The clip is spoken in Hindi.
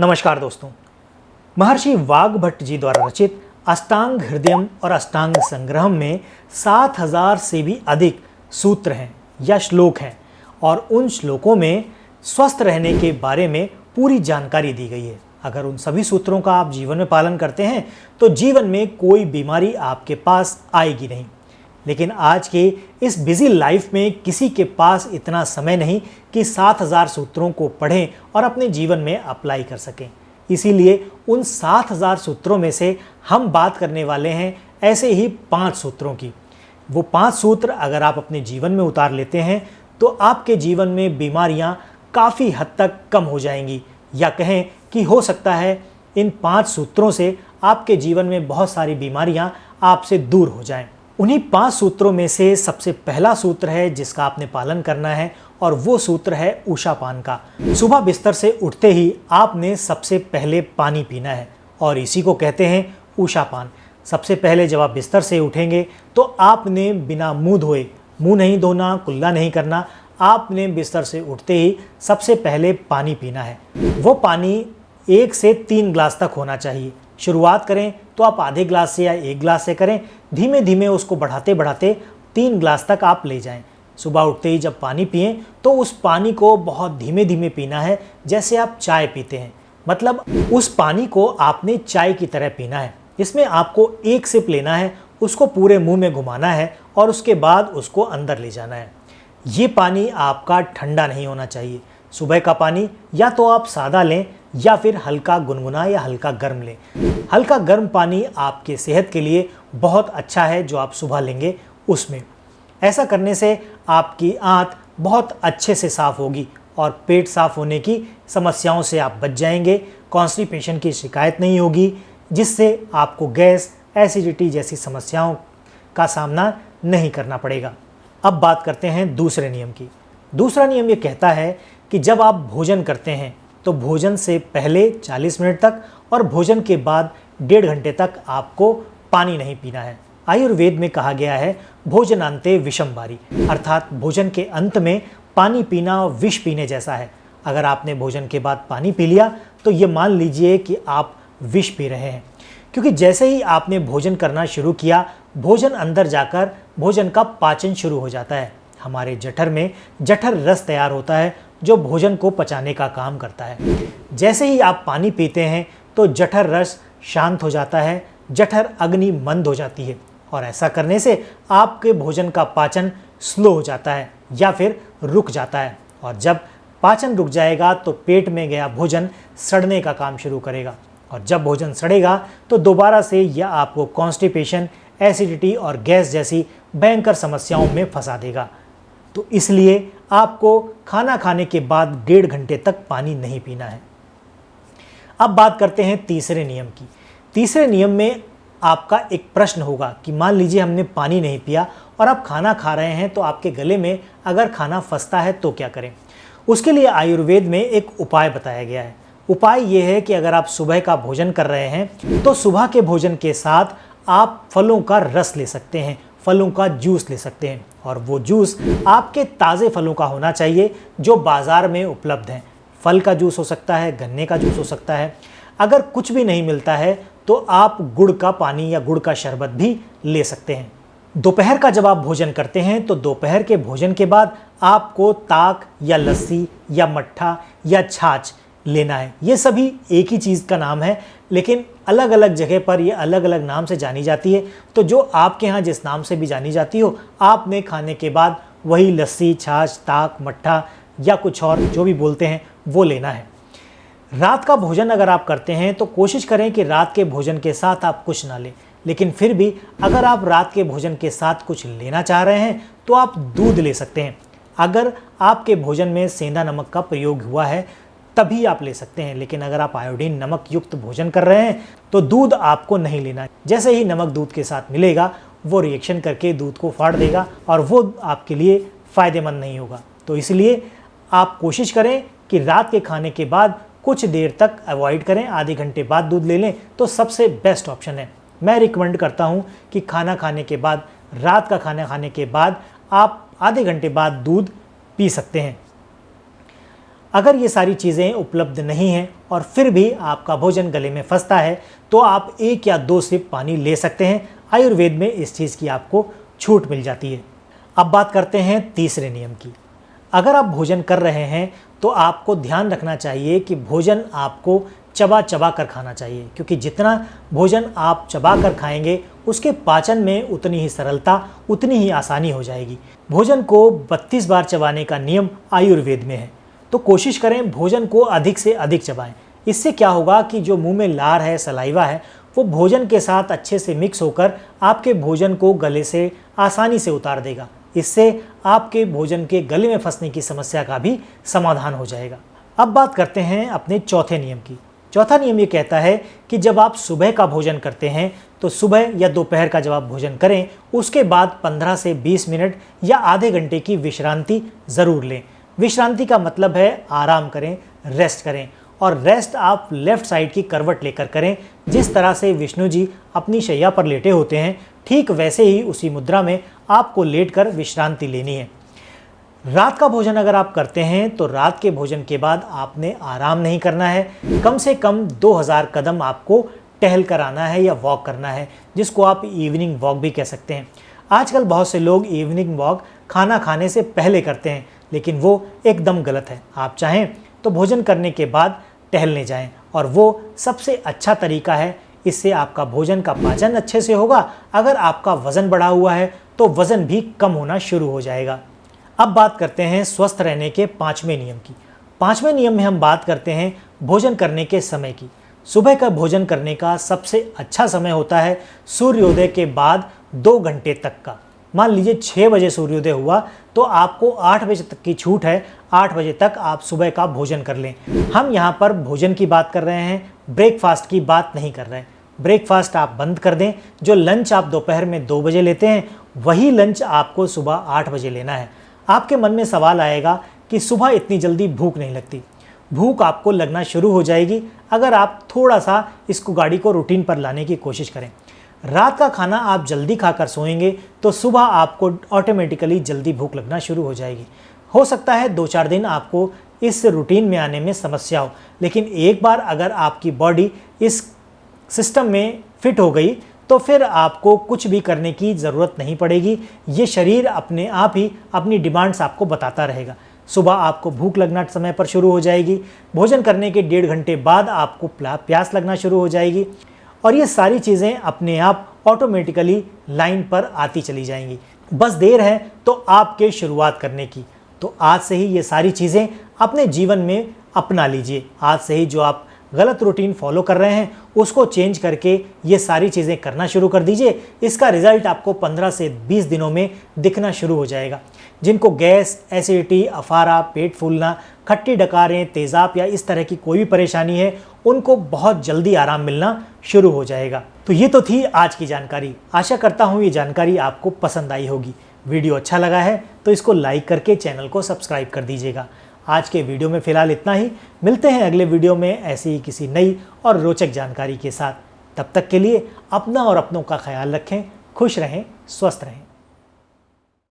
नमस्कार दोस्तों। महर्षि वाग्भट्ट जी द्वारा रचित अष्टांग हृदयम और अष्टांग संग्रहम में 7000 से भी अधिक सूत्र हैं या श्लोक हैं और उन श्लोकों में स्वस्थ रहने के बारे में पूरी जानकारी दी गई है। अगर उन सभी सूत्रों का आप जीवन में पालन करते हैं तो जीवन में कोई बीमारी आपके पास आएगी नहीं। लेकिन आज के इस बिजी लाइफ में किसी के पास इतना समय नहीं कि 7000 सूत्रों को पढ़ें और अपने जीवन में अप्लाई कर सकें। इसीलिए उन 7000 सूत्रों में से हम बात करने वाले हैं ऐसे ही 5 सूत्रों की। वो 5 सूत्र अगर आप अपने जीवन में उतार लेते हैं तो आपके जीवन में बीमारियां काफ़ी हद तक कम हो जाएंगी, या कहें कि हो सकता है इन 5 सूत्रों से आपके जीवन में बहुत सारी बीमारियां आपसे दूर हो जाएं। उन्हीं 5 सूत्रों में से सबसे पहला सूत्र है जिसका आपने पालन करना है और वो सूत्र है ऊषापान का। सुबह बिस्तर से उठते ही आपने सबसे पहले पानी पीना है और इसी को कहते हैं ऊषापान। सबसे पहले जब आप बिस्तर से उठेंगे तो आपने बिना मुंह धोए, मुंह नहीं धोना, कुल्ला नहीं करना, आपने बिस्तर से उठते ही सबसे पहले पानी पीना है। वो पानी 1 से 3 ग्लास तक होना चाहिए। शुरुआत करें तो आप आधे ग्लास से या 1 ग्लास से करें, धीमे धीमे उसको बढ़ाते बढ़ाते 3 ग्लास तक आप ले जाएं। सुबह उठते ही जब पानी पिएं तो उस पानी को बहुत धीमे धीमे पीना है, जैसे आप चाय पीते हैं। मतलब उस पानी को आपने चाय की तरह पीना है। इसमें आपको 1 सिप लेना है, उसको पूरे मुंह में घुमाना है और उसके बाद उसको अंदर ले जाना है। ये पानी आपका ठंडा नहीं होना चाहिए। सुबह का पानी या तो आप सादा लें या फिर हल्का गुनगुना या हल्का गर्म लें। हल्का गर्म पानी आपके सेहत के लिए बहुत अच्छा है जो आप सुबह लेंगे उसमें। ऐसा करने से आपकी आंत बहुत अच्छे से साफ़ होगी और पेट साफ़ होने की समस्याओं से आप बच जाएंगे। कॉन्स्टिपेशन की शिकायत नहीं होगी, जिससे आपको गैस, एसिडिटी जैसी समस्याओं का सामना नहीं करना पड़ेगा। अब बात करते हैं दूसरे नियम की। दूसरा नियम ये कहता है कि जब आप भोजन करते हैं तो भोजन से पहले 40 मिनट तक और भोजन के बाद 1.5 घंटे तक आपको पानी नहीं पीना है। आयुर्वेद में कहा गया है भोजनांते विषम बारी, अर्थात भोजन के अंत में पानी पीना विष पीने जैसा है। अगर आपने भोजन के बाद पानी पी लिया तो ये मान लीजिए कि आप विष पी रहे हैं, क्योंकि जैसे ही आपने भोजन करना शुरू किया, भोजन अंदर जाकर भोजन का पाचन शुरू हो जाता है। हमारे जठर में जठर रस तैयार होता है जो भोजन को पचाने का काम करता है। जैसे ही आप पानी पीते हैं तो जठर रस शांत हो जाता है, जठर अग्नि मंद हो जाती है और ऐसा करने से आपके भोजन का पाचन स्लो हो जाता है या फिर रुक जाता है। और जब पाचन रुक जाएगा तो पेट में गया भोजन सड़ने का काम शुरू करेगा और जब भोजन सड़ेगा तो दोबारा से यह आपको कॉन्स्टिपेशन, एसिडिटी और गैस जैसी भयंकर समस्याओं में फंसा देगा। तो इसलिए आपको खाना खाने के बाद 1.5 घंटे तक पानी नहीं पीना है। अब बात करते हैं तीसरे नियम की। तीसरे नियम में आपका एक प्रश्न होगा कि मान लीजिए हमने पानी नहीं पिया और आप खाना खा रहे हैं तो आपके गले में अगर खाना फंसता है तो क्या करें। उसके लिए आयुर्वेद में एक उपाय बताया गया है। उपाय ये है कि अगर आप सुबह का भोजन कर रहे हैं तो सुबह के भोजन के साथ आप फलों का रस ले सकते हैं, फलों का जूस ले सकते हैं और वो जूस आपके ताज़े फलों का होना चाहिए जो बाज़ार में उपलब्ध हैं। फल का जूस हो सकता है, गन्ने का जूस हो सकता है। अगर कुछ भी नहीं मिलता है तो आप गुड़ का पानी या गुड़ का शरबत भी ले सकते हैं। दोपहर का जब आप भोजन करते हैं तो दोपहर के भोजन के बाद आपको ताक या लस्सी या मट्ठा या छाछ लेना है। ये सभी एक ही चीज़ का नाम है, लेकिन अलग अलग जगह पर ये अलग अलग नाम से जानी जाती है। तो जो आपके यहाँ जिस नाम से भी जानी जाती हो, आपने खाने के बाद वही लस्सी, छाछ, ताक, मट्ठा या कुछ और जो भी बोलते हैं वो लेना है। रात का भोजन अगर आप करते हैं तो कोशिश करें कि रात के भोजन के साथ आप कुछ ना लें, लेकिन फिर भी अगर आप रात के भोजन के साथ कुछ लेना चाह रहे हैं तो आप दूध ले सकते हैं। अगर आपके भोजन में सेंधा नमक का प्रयोग हुआ है तभी आप ले सकते हैं, लेकिन अगर आप आयोडीन नमक युक्त भोजन कर रहे हैं तो दूध आपको नहीं लेना। जैसे ही नमक दूध के साथ मिलेगा वो रिएक्शन करके दूध को फाड़ देगा और वो आपके लिए फ़ायदेमंद नहीं होगा। तो इसलिए आप कोशिश करें कि रात के खाने के बाद कुछ देर तक अवॉइड करें, आधे घंटे बाद दूध ले लें तो सबसे बेस्ट ऑप्शन है। मैं रिकमेंड करता हूं कि खाना खाने के बाद, रात का खाना खाने के बाद आप आधे घंटे बाद दूध पी सकते हैं। अगर ये सारी चीज़ें उपलब्ध नहीं हैं और फिर भी आपका भोजन गले में फंसता है तो आप 1 या 2 सिप पानी ले सकते हैं। आयुर्वेद में इस चीज़ की आपको छूट मिल जाती है। अब बात करते हैं तीसरे नियम की। अगर आप भोजन कर रहे हैं तो आपको ध्यान रखना चाहिए कि भोजन आपको चबा चबा कर खाना चाहिए, क्योंकि जितना भोजन आप चबा कर खाएंगे उसके पाचन में उतनी ही सरलता, उतनी ही आसानी हो जाएगी। भोजन को 32 बार चबाने का नियम आयुर्वेद में है, तो कोशिश करें भोजन को अधिक से अधिक चबाएं। इससे क्या होगा कि जो मुंह में लार है, सलाइवा है, वो भोजन के साथ अच्छे से मिक्स होकर आपके भोजन को गले से आसानी से उतार देगा। इससे आपके भोजन के गले में फंसने की समस्या का भी समाधान हो जाएगा। अब बात करते हैं अपने चौथे नियम की। चौथा नियम ये कहता है कि जब आप सुबह का भोजन करते हैं तो सुबह या दोपहर का जब आप भोजन करें उसके बाद 15 से 20 मिनट या आधे घंटे की विश्रांति ज़रूर लें। विश्रांति का मतलब है आराम करें, रेस्ट करें, और रेस्ट आप लेफ्ट साइड की करवट लेकर करें। जिस तरह से विष्णु जी अपनी शैया पर लेटे होते हैं, ठीक वैसे ही उसी मुद्रा में आपको लेटकर विश्रांति लेनी है। रात का भोजन अगर आप करते हैं तो रात के भोजन के बाद आपने आराम नहीं करना है। कम से कम 2000 कदम आपको टहल कर आना है या वॉक करना है, जिसको आप इवनिंग वॉक भी कह सकते हैं। आजकल बहुत से लोग इवनिंग वॉक खाना खाने से पहले करते हैं, लेकिन वो एकदम गलत है। आप चाहें तो भोजन करने के बाद टहलने जाएं, और वो सबसे अच्छा तरीका है। इससे आपका भोजन का पाचन अच्छे से होगा। अगर आपका वज़न बढ़ा हुआ है तो वज़न भी कम होना शुरू हो जाएगा। अब बात करते हैं स्वस्थ रहने के 5वें नियम की। 5वें नियम में हम बात करते हैं भोजन करने के समय की। सुबह का भोजन करने का सबसे अच्छा समय होता है सूर्योदय के बाद 2 घंटे तक का। मान लीजिए 6 बजे सूर्योदय हुआ तो आपको 8 बजे तक की छूट है। 8 बजे तक आप सुबह का भोजन कर लें। हम यहाँ पर भोजन की बात कर रहे हैं, ब्रेकफास्ट की बात नहीं कर रहे हैं। ब्रेकफास्ट आप बंद कर दें। जो लंच आप दोपहर में 2 बजे लेते हैं, वही लंच आपको सुबह 8 बजे लेना है। आपके मन में सवाल आएगा कि सुबह इतनी जल्दी भूख नहीं लगती। भूख आपको लगना शुरू हो जाएगी अगर आप थोड़ा सा इसको गाड़ी को रूटीन पर लाने की कोशिश करें। रात का खाना आप जल्दी खाकर सोएंगे तो सुबह आपको ऑटोमेटिकली जल्दी भूख लगना शुरू हो जाएगी। हो सकता है 2-4 दिन आपको इस रूटीन में आने में समस्या हो, लेकिन एक बार अगर आपकी बॉडी इस सिस्टम में फिट हो गई तो फिर आपको कुछ भी करने की ज़रूरत नहीं पड़ेगी। ये शरीर अपने आप ही अपनी डिमांड्स आपको बताता रहेगा। सुबह आपको भूख लगना समय पर शुरू हो जाएगी। भोजन करने के 1.5 घंटे बाद आपको प्यास लगना शुरू हो जाएगी, और ये सारी चीज़ें अपने आप ऑटोमेटिकली लाइन पर आती चली जाएंगी। बस देर है तो आपके शुरुआत करने की। तो आज से ही ये सारी चीज़ें अपने जीवन में अपना लीजिए। आज से ही जो आप गलत रूटीन फॉलो कर रहे हैं उसको चेंज करके ये सारी चीज़ें करना शुरू कर दीजिए। इसका रिजल्ट आपको 15 से 20 दिनों में दिखना शुरू हो जाएगा। जिनको गैस, एसिडिटी, अफारा, पेट फूलना, खट्टी डकारें, तेज़ाब या इस तरह की कोई भी परेशानी है, उनको बहुत जल्दी आराम मिलना शुरू हो जाएगा। तो ये तो थी आज की जानकारी। आशा करता हूँ ये जानकारी आपको पसंद आई होगी। वीडियो अच्छा लगा है तो इसको लाइक करके चैनल को सब्सक्राइब कर दीजिएगा। आज के वीडियो में फ़िलहाल इतना ही। मिलते हैं अगले वीडियो में ऐसी ही किसी नई और रोचक जानकारी के साथ। तब तक के लिए अपना और अपनों का ख्याल रखें। खुश रहें, स्वस्थ रहें।